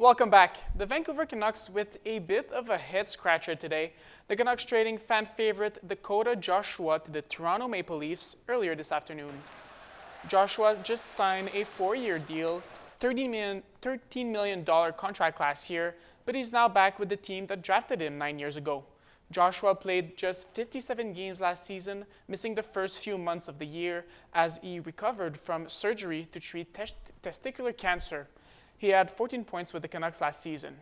Welcome back. The Vancouver Canucks with a bit of a head-scratcher today. The Canucks trading fan favorite Dakota Joshua to the Toronto Maple Leafs earlier this afternoon. Joshua just signed a 4-year deal, $13 million contract last year, but he's now back with the team that drafted him 9 years ago. Joshua played just 57 games last season, missing the first few months of the year as he recovered from surgery to treat testicular cancer. He had 14 points with the Canucks last season.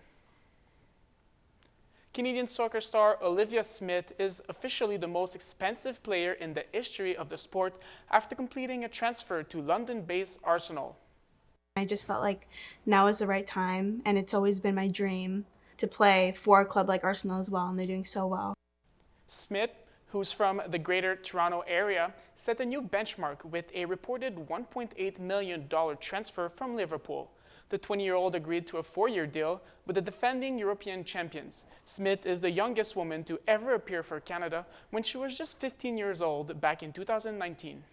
Canadian soccer star Olivia Smith is officially the most expensive player in the history of the sport after completing a transfer to London-based Arsenal. I just felt like now is the right time, and it's always been my dream to play for a club like Arsenal as well, and they're doing so well. Smith, who's from the Greater Toronto area, set a new benchmark with a reported $1.8 million transfer from Liverpool. The 20-year-old agreed to a 4-year deal with the defending European champions. Smith is the youngest woman to ever appear for Canada when she was just 15 years old back in 2019.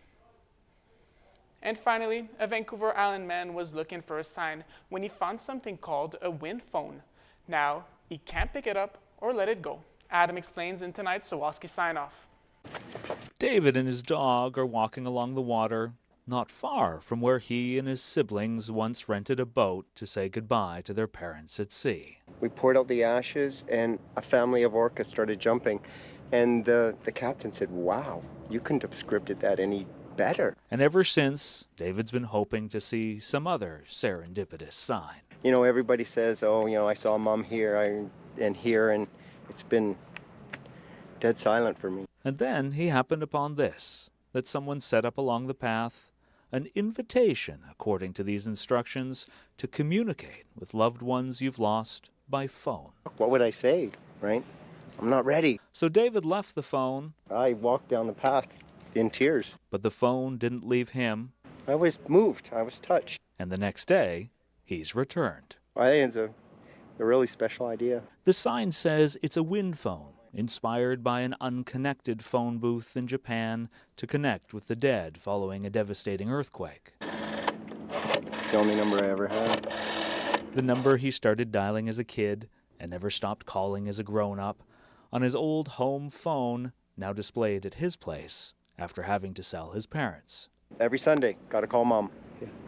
And finally, a Vancouver Island man was looking for a sign when he found something called a wind phone. Now, he can't pick it up or let it go. Adam explains in tonight's Sawaski Sign-Off. David and his dog are walking along the water, not far from where he and his siblings once rented a boat to say goodbye to their parents at sea. We poured out the ashes and a family of orcas started jumping. And the captain said, "Wow, you couldn't have scripted that any better." And ever since, David's been hoping to see some other serendipitous sign. You know, everybody says, "Oh, I saw Mom here and here," and it's been dead silent for me. And then he happened upon this, that someone set up along the path, an invitation, according to these instructions, to communicate with loved ones you've lost by phone. What would I say, right? I'm not ready. So David left the phone. I walked down the path in tears. But the phone didn't leave him. I was moved. I was touched. And the next day, he's returned. I think it's a really special idea. The sign says it's a wind phone, inspired by an unconnected phone booth in Japan to connect with the dead following a devastating earthquake. It's the only number I ever had. The number he started dialing as a kid and never stopped calling as a grown-up on his old home phone, now displayed at his place after having to sell his parents. Every Sunday, gotta call Mom.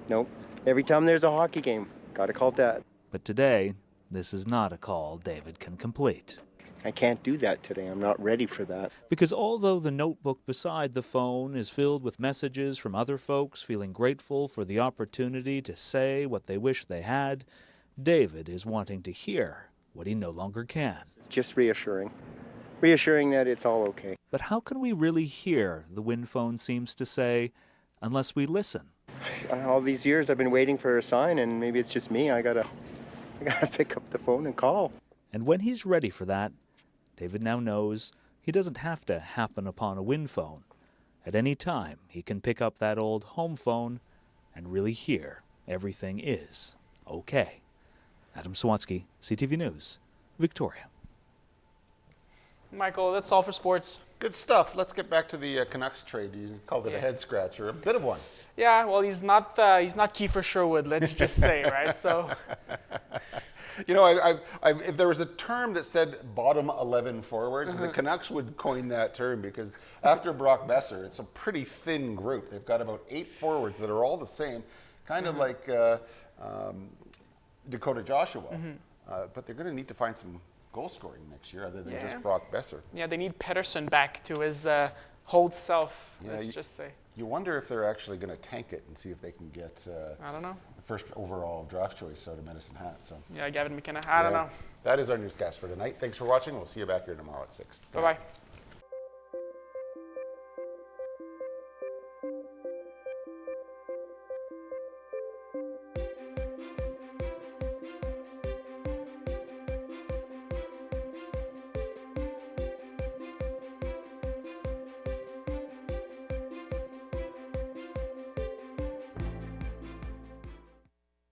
Nope. Every time there's a hockey game, gotta call Dad. But today, this is not a call David can complete. I can't do that today. I'm not ready for that. Because although the notebook beside the phone is filled with messages from other folks feeling grateful for the opportunity to say what they wish they had, David is wanting to hear what he no longer can. Just reassuring. Reassuring that it's all okay. But how can we really hear, the wind phone seems to say, unless we listen? All these years I've been waiting for a sign, and maybe it's just me. I gotta pick up the phone and call. And when he's ready for that, David now knows he doesn't have to happen upon a wind phone. At any time, he can pick up that old home phone and really hear everything is okay. Adam Sawatsky, CTV News, Victoria. Michael, that's all for sports. Good stuff. Let's get back to the Canucks trade. You called it a head scratcher, a bit of one. Yeah, well, he's not Kiefer Sherwood, let's just say, right? So, you know, if there was a term that said bottom 11 forwards, the Canucks would coin that term, because after Brock Besser, it's a pretty thin group. They've got about 8 forwards that are all the same, kind of like Dakota Joshua, but they're going to need to find some goal scoring next year other than just Brock Besser. Yeah, they need Pettersson back to his old self, let's just say. You wonder if they're actually going to tank it and see if they can get I don't know. the first overall draft choice out of Medicine Hat. So yeah, Gavin McKenna. I don't know. That is our newscast for tonight. Thanks for watching. We'll see you back here tomorrow at 6. Bye-bye.